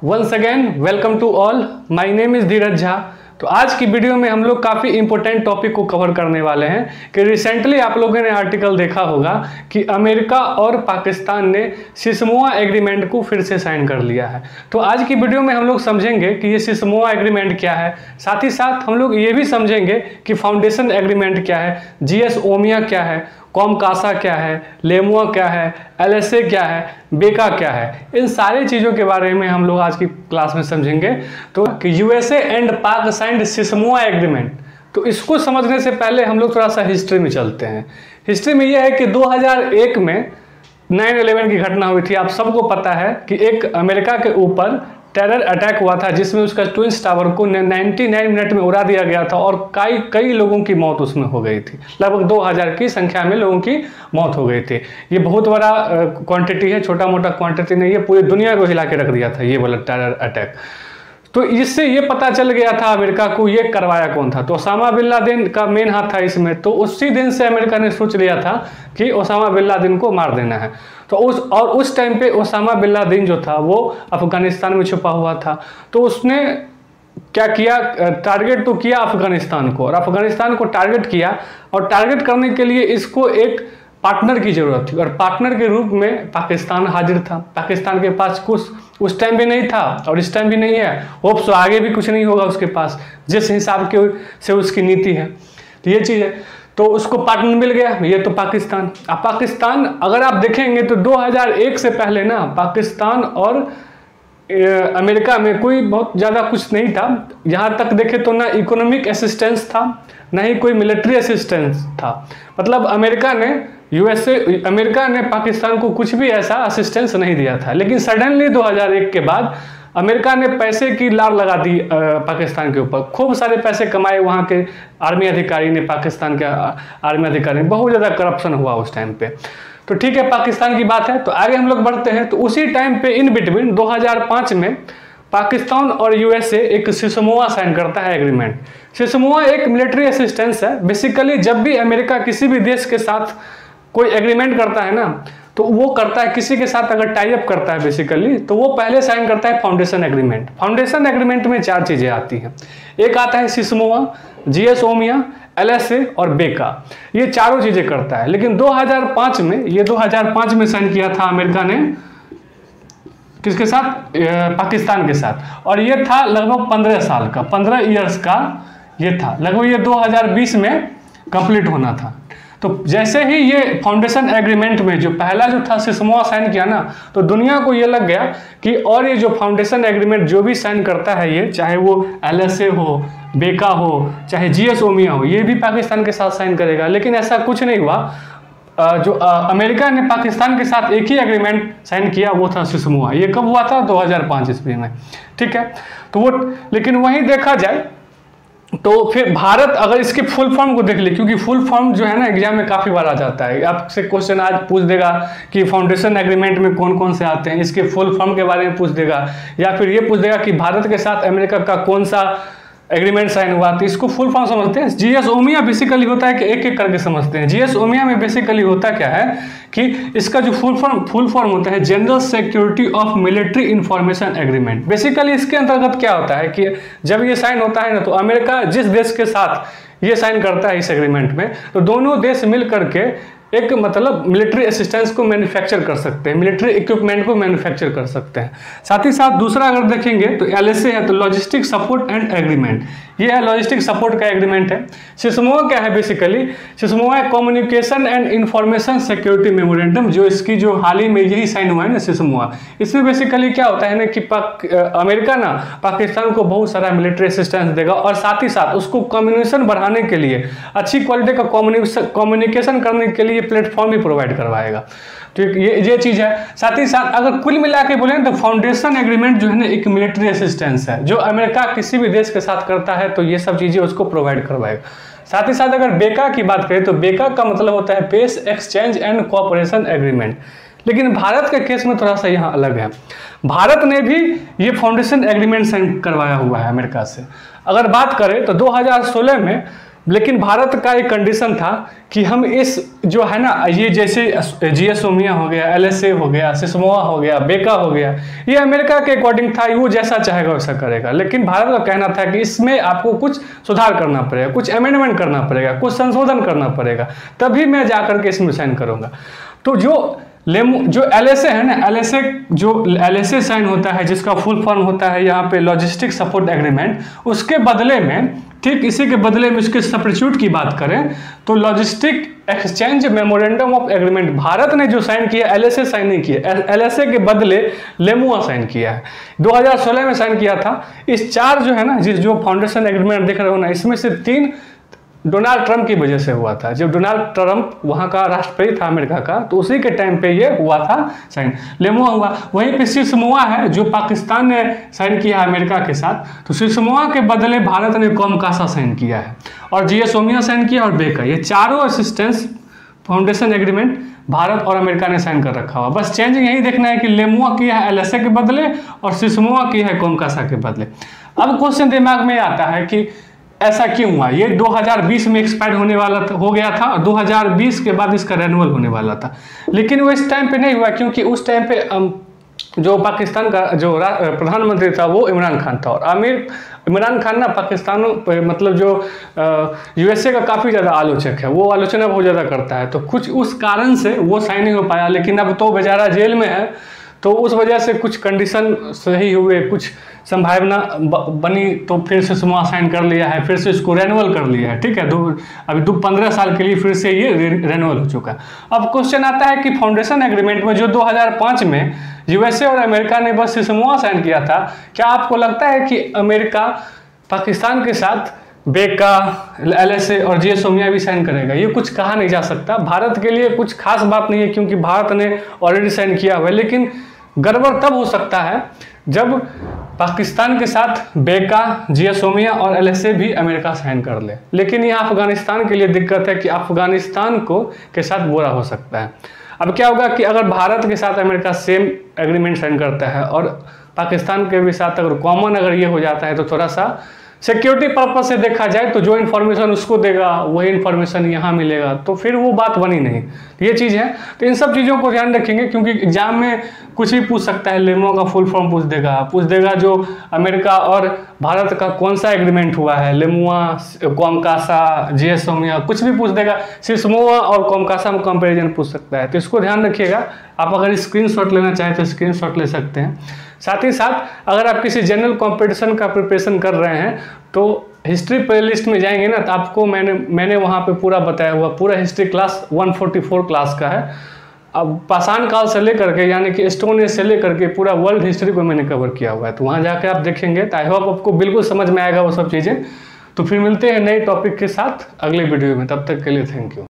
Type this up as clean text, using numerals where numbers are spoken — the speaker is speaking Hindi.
Once again welcome to all, my name is Dheeraj Jha. तो आज की वीडियो में हम लोग काफ़ी इंपॉर्टेंट टॉपिक को कवर करने वाले हैं कि रिसेंटली आप लोगों ने आर्टिकल देखा होगा कि अमेरिका और पाकिस्तान ने सिसमोआ एग्रीमेंट को फिर से साइन कर लिया है। तो आज की वीडियो में हम लोग समझेंगे कि ये सिसमोआ एग्रीमेंट क्या है, साथ ही साथ हम लोग ये भी समझेंगे कि फाउंडेशन एग्रीमेंट क्या है, जीएसओमिया क्या है, कॉमकासा क्या है, लेमुआ क्या है, एलएसए क्या है, बेका क्या है, इन सारी चीज़ों के बारे में हम लोग आज की क्लास में समझेंगे। तो यूएसए एंड पाक साइंड सिसमोआ एग्रीमेंट, तो इसको समझने से पहले हम लोग थोड़ा सा हिस्ट्री में चलते हैं। हिस्ट्री में यह है कि 2001 में 9/11 की घटना हुई थी। आप सबको पता है कि एक अमेरिका के ऊपर टेरर अटैक हुआ था जिसमें उसका ट्विंस टावर को 99 मिनट में उड़ा दिया गया था और कई लोगों की मौत उसमें हो गई थी। लगभग 2000 की संख्या में लोगों की मौत हो गई थी। ये बहुत बड़ा क्वांटिटी है, छोटा मोटा क्वांटिटी नहीं है, पूरी दुनिया को हिला के रख दिया था ये वाला टेरर अटैक। तो इससे ये पता चल गया था अमेरिका को ये करवाया कौन था, तो ओसामा बिन लादेन का मेन हाथ था इसमें। तो उसी दिन से अमेरिका ने सोच लिया था कि ओसामा बिन लादेन को मार देना है। तो उस टाइम पे ओसामा बिन लादेन जो था वो अफगानिस्तान में छुपा हुआ था। तो उसने क्या किया, टारगेट तो किया अफगानिस्तान को, और अफगानिस्तान को टारगेट किया, और टारगेट करने के लिए इसको एक पार्टनर की जरूरत थी, और पार्टनर के रूप में पाकिस्तान हाजिर था। पाकिस्तान के पास कुछ उस टाइम भी नहीं था और इस टाइम भी नहीं है, होप्स आगे भी कुछ नहीं होगा उसके पास, जिस हिसाब के से उसकी नीति है। तो ये चीज़ है, तो उसको पार्टनर मिल गया, ये तो पाकिस्तान। अब पाकिस्तान अगर आप देखेंगे तो 2001 से पहले ना पाकिस्तान और अमेरिका में कोई बहुत ज़्यादा कुछ नहीं था। यहाँ तक देखे तो ना इकोनॉमिक असिस्टेंस था, ना ही कोई मिलिट्री असिस्टेंस था। मतलब अमेरिका ने पाकिस्तान को कुछ भी ऐसा असिस्टेंस नहीं दिया था। लेकिन सडनली 2001 के बाद अमेरिका ने पैसे की लार लगा दी पाकिस्तान के ऊपर। खूब सारे पैसे कमाए वहाँ के आर्मी अधिकारी ने, पाकिस्तान के आर्मी अधिकारी ने। बहुत ज़्यादा करप्शन हुआ उस टाइम पे। तो ठीक है, पाकिस्तान की बात है। तो आगे हम लोग बढ़ते हैं। तो उसी टाइम पे इन बिटवीन 2005 में पाकिस्तान और यूएसए एक सिसमोआ साइन करता है एग्रीमेंट। सिसमोआ एक मिलिट्री असिस्टेंस है। बेसिकली जब भी अमेरिका किसी भी देश के साथ कोई एग्रीमेंट करता है ना, तो वो करता है किसी के साथ अगर टाई अप करता है बेसिकली, तो वो पहले साइन करता है फाउंडेशन एग्रीमेंट। फाउंडेशन एग्रीमेंट में 4 चीज़ें आती हैं। एक आता है सिसमोआ, जीएसओमिया, एलएसए और बेका। ये चारों चीज़ें करता है। लेकिन 2005 में साइन किया था अमेरिका ने, किसके साथ? पाकिस्तान के साथ। और ये था लगभग 15 साल का, 15 ईयर्स का ये था। लगभग ये 2020 में कंप्लीट होना था। तो जैसे ही ये फाउंडेशन एग्रीमेंट में जो पहला जो था सिसमोआ साइन किया ना, तो दुनिया को ये लग गया कि और ये जो फाउंडेशन एग्रीमेंट जो भी साइन करता है ये, चाहे वो एलएसए हो, बेका हो, चाहे जीएसओमिया हो, ये भी पाकिस्तान के साथ साइन करेगा। लेकिन ऐसा कुछ नहीं हुआ। अमेरिका ने पाकिस्तान के साथ एक ही एग्रीमेंट साइन किया, वो था सिसमोआ। ये कब हुआ था? 2005 ईस्वी में। ठीक है, तो वो, लेकिन वहीं देखा जाए तो फिर भारत अगर इसके फुल फॉर्म को देख ले, क्योंकि फुल फॉर्म जो है ना एग्जाम में काफ़ी बार आ जाता है। आपसे क्वेश्चन आज पूछ देगा कि फाउंडेशन एग्रीमेंट में कौन कौन से आते हैं, इसके फुल फॉर्म के बारे में पूछ देगा, या फिर ये पूछ देगा कि भारत के साथ अमेरिका का कौन सा एग्रीमेंट साइन हुआ। तो इसको फुल फॉर्म समझते हैं। जीएसओमिया बेसिकली होता है कि एक एक करके समझते हैं। जीएसओमिया में बेसिकली होता क्या है कि इसका जो फुल फॉर्म होता है general security of military information agreement. Basically इसके अंतर्गत क्या होता है कि जब ये साइन होता है ना, तो अमेरिका जिस देश के साथ ये साइन करता है इस एग्रीमेंट में, तो दोनों देश मिल करके एक मतलब मिलिट्री असिस्टेंस को मैन्युफैक्चर कर सकते हैं, मिलिट्री इक्विपमेंट को मैन्युफैक्चर कर सकते हैं। साथ ही साथ दूसरा अगर देखेंगे तो एलएसए है, तो लॉजिस्टिक सपोर्ट एंड एग्रीमेंट। ये है लॉजिस्टिक सपोर्ट का एग्रीमेंट है। सिसमोआ क्या है? Basically CISMOA communication and information security memorandum, जो इसकी जो हाल ही में यही साइन हुआ है ना सिसमोआ। इसमें बेसिकली क्या होता है ना कि अमेरिका ना पाकिस्तान को बहुत सारा मिलिट्री असिस्टेंस देगा, और साथ ही साथ उसको कम्युनिकेशन बढ़ाने के लिए, अच्छी क्वालिटी का कम्युनिकेशन करने के लिए प्लेटफॉर्म भी प्रोवाइड करवाएगा। ठीक, ये चीज़ है। साथ ही साथ अगर कुल मिला के बोले तो फाउंडेशन एग्रीमेंट जो है ना एक मिलिट्री असिस्टेंस है, जो अमेरिका किसी भी देश के साथ करता है तो ये सब चीज़ें उसको प्रोवाइड करवाएगा। साथ ही साथ अगर बेका की बात करें तो बेका का मतलब होता है base exchange and cooperation agreement. लेकिन भारत के केस में थोड़ा सा यहाँ अलग है। भारत ने भी ये फाउंडेशन एग्रीमेंट साइन करवाया हुआ है अमेरिका से। अगर बात करें तो 2016 में लेकिन भारत का एक कंडीशन था कि हम इस जो है ना, ये जैसे जियोसोमिया हो गया, एलएसए हो गया, सिस्मोआ हो गया, बेका हो गया, ये अमेरिका के अकॉर्डिंग था, वो जैसा चाहेगा वैसा करेगा। लेकिन भारत का कहना था कि इसमें आपको कुछ सुधार करना पड़ेगा, कुछ अमेंडमेंट करना पड़ेगा, कुछ संशोधन करना पड़ेगा, तभी मैं जाकर के इसमें साइन करूँगा। तो जो एलएसए है ना, एलएसए साइन होता है, जिसका फुल फॉर्म होता है यहाँ पे लॉजिस्टिक सपोर्ट एग्रीमेंट, उसके बदले में, ठीक इसी के बदले में उसके सब्स्टिट्यूट की बात करें तो logistic exchange memorandum of agreement Bharat ने जो साइन किया, एलएसए साइन नहीं किया। एलएसए के बदले लेमुआ साइन किया है, 2016 में साइन किया था। इस 4 जो है ना, जो फाउंडेशन एग्रीमेंट देख रहे हो ना, इसमें से 3 डोनाल्ड ट्रंप की वजह से हुआ था। जब डोनाल्ड ट्रंप वहाँ का राष्ट्रपति था अमेरिका का, तो उसी के टाइम पे ये हुआ था साइन, लेमुआ हुआ। वहीं पे सिस्मोआ है जो पाकिस्तान ने साइन किया है अमेरिका के साथ, तो सिस्मोआ के बदले भारत ने कॉमकासा साइन किया है, और जियोसोमिया साइन किया, और बेका, ये चारों असिस्टेंस फाउंडेशन एग्रीमेंट भारत और अमेरिका ने साइन कर रखा हुआ। बस चेंज यही देखना है कि लेमुआ किया है एलएसए के बदले और सिस्मोआ किया है कॉमकासा के बदले। अब क्वेश्चन दिमाग में आता है कि ऐसा क्यों हुआ? ये 2020 में एक्सपायर होने वाला हो गया था, और 2020 के बाद इसका रेन्यूअल होने वाला था, लेकिन वो इस टाइम पे नहीं हुआ, क्योंकि उस टाइम पे जो पाकिस्तान का जो प्रधानमंत्री था वो इमरान खान था, और इमरान खान ना पाकिस्तान मतलब जो यूएसए का काफ़ी ज़्यादा आलोचक है, वो आलोचना बहुत ज़्यादा करता है, तो कुछ उस कारण से वो साइन नहीं हो पाया। लेकिन अब तो बेचारा जेल में है, तो उस वजह से कुछ कंडीशन सही हुए, कुछ संभावना बनी, तो फिर से सिस्मोआ साइन कर लिया है, फिर से इसको रेन्युअल कर लिया है। ठीक है, अभी 15 साल के लिए फिर से ये रेन्युअल हो चुका है। अब क्वेश्चन आता है कि फाउंडेशन एग्रीमेंट में जो 2005 में यूएसए और अमेरिका ने बस सिस्मोआ साइन किया था, क्या आपको लगता है कि अमेरिका पाकिस्तान के साथ बेका, एलएसए और जियोसोमिया भी साइन करेगा? ये कुछ कहा नहीं जा सकता। भारत के लिए कुछ खास बात नहीं है, क्योंकि भारत ने ऑलरेडी साइन किया हुआ है, लेकिन गड़बड़ तब हो सकता है जब पाकिस्तान के साथ बेका, जियोसोमिया और एलएसए भी अमेरिका साइन कर ले। लेकिन यहाँ अफगानिस्तान के लिए दिक्कत है कि अफगानिस्तान के साथ बुरा हो सकता है। अब क्या होगा कि अगर भारत के साथ अमेरिका सेम एग्रीमेंट साइन करता है और पाकिस्तान के भी साथ अगर कॉमन अगर ये हो जाता है, तो थोड़ा सा सिक्योरिटी पर्पज से देखा जाए तो जो इन्फॉर्मेशन उसको देगा वही इन्फॉर्मेशन यहाँ मिलेगा, तो फिर वो बात बनी नहीं। ये चीज़ है, तो इन सब चीज़ों को ध्यान रखेंगे, क्योंकि एग्जाम में कुछ भी पूछ सकता है। लेमुआ का फुल फॉर्म पूछ देगा जो अमेरिका और भारत का कौन सा एग्रीमेंट हुआ है, लेमुआ, कॉमकासा, जियोसोमिया, कुछ भी पूछ देगा। सिस्मोआ और कॉमकासा में कंपेरिजन पूछ सकता है, तो इसको ध्यान रखिएगा। आप अगर स्क्रीनशॉट लेना चाहें तो स्क्रीनशॉट ले सकते हैं। साथ ही साथ अगर आप किसी जनरल कंपटीशन का प्रिपरेशन कर रहे हैं, तो हिस्ट्री प्लेलिस्ट में जाएंगे ना, तो आपको मैंने वहाँ पे पूरा बताया हुआ, पूरा हिस्ट्री क्लास 144 क्लास का है। अब पाषाण काल से लेकर के, यानी कि स्टोन एज से लेकर के पूरा वर्ल्ड हिस्ट्री को मैंने कवर किया हुआ है, तो वहाँ जाके आप देखेंगे, तो आई होप आपको बिल्कुल समझ में आएगा वो सब चीज़ें। तो फिर मिलते हैं नए टॉपिक के साथ अगले वीडियो में, तब तक के लिए थैंक यू।